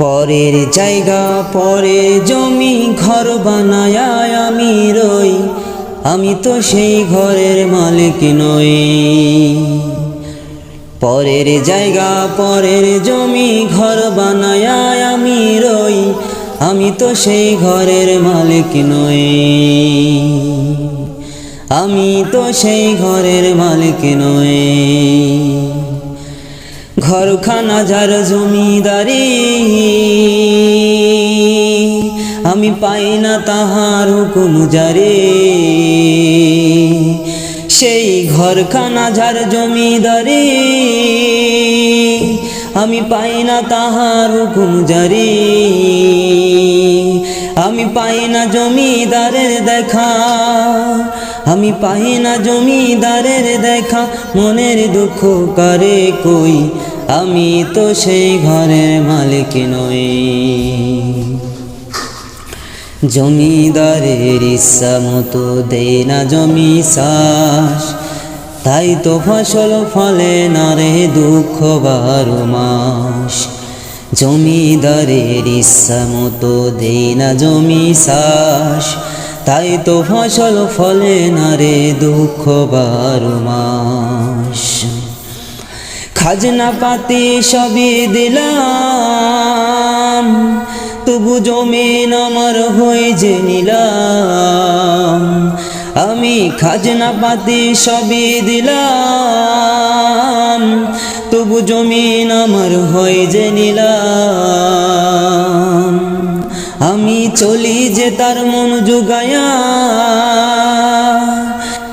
পরের জায়গা পরের জমি ঘর বানায় আমি রই, আমি তো সেই ঘরের মালিক নই। পরের জায়গা পরের জমি ঘর বানায় আমি রই, আমি তো সেই ঘরের মালিক নই। আমি তো সেই ঘরের মালিক নই। ঘরখানা যার জমিদারি, আমি পাই না তাহার হুকুম জারি। সেই ঘরখানা যার জমিদারি, আমি পাই না তাহার হুকুম জারি। আমি পাই না জমিদারের দেখা, আমি পাই না জমিদারের দেখা, মনের দুঃখ কারে কই, আমি তো সেই ঘরের মালিক নই। জমিদারের ইচ্ছা মতো দেয় না জমি চাষ, তাই তো ফসল ফলে না রে দুঃখ 12 মাস। জমিদারের ইচ্ছা মতো দেয় না জমি চাষ, তাই তো ফসল ফলে না রে দুঃখ 12 মাস। খাজনা পাতি সবই দিলাম, তবু জমিন আমার হয়ে যে নিলাম। আমি খাজনা পাতি সবই দিলাম, তবু জমিন আমার হয়ে যে নিলাম। আমি চলি যে তার মন জুগায়া,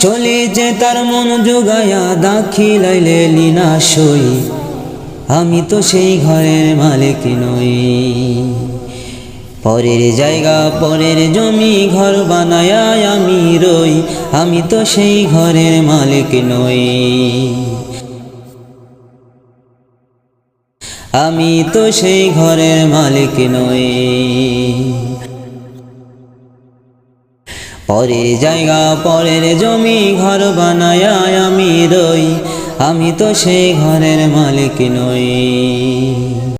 চলি যে তার মন জুগায়া, দাখিলাইলে লিনা সই, আমি তো সেই ঘরের মালিক নই। পরের জায়গা পরের জমি ঘর বানায় আমি রই, আমি তো সেই ঘরের মালিক নই। আমি তো সেই ঘরের মালিক নই। পরের জায়গা পরের জমি ঘর বানায় আমি রই, আমি তো সেই ঘরের মালিক নই।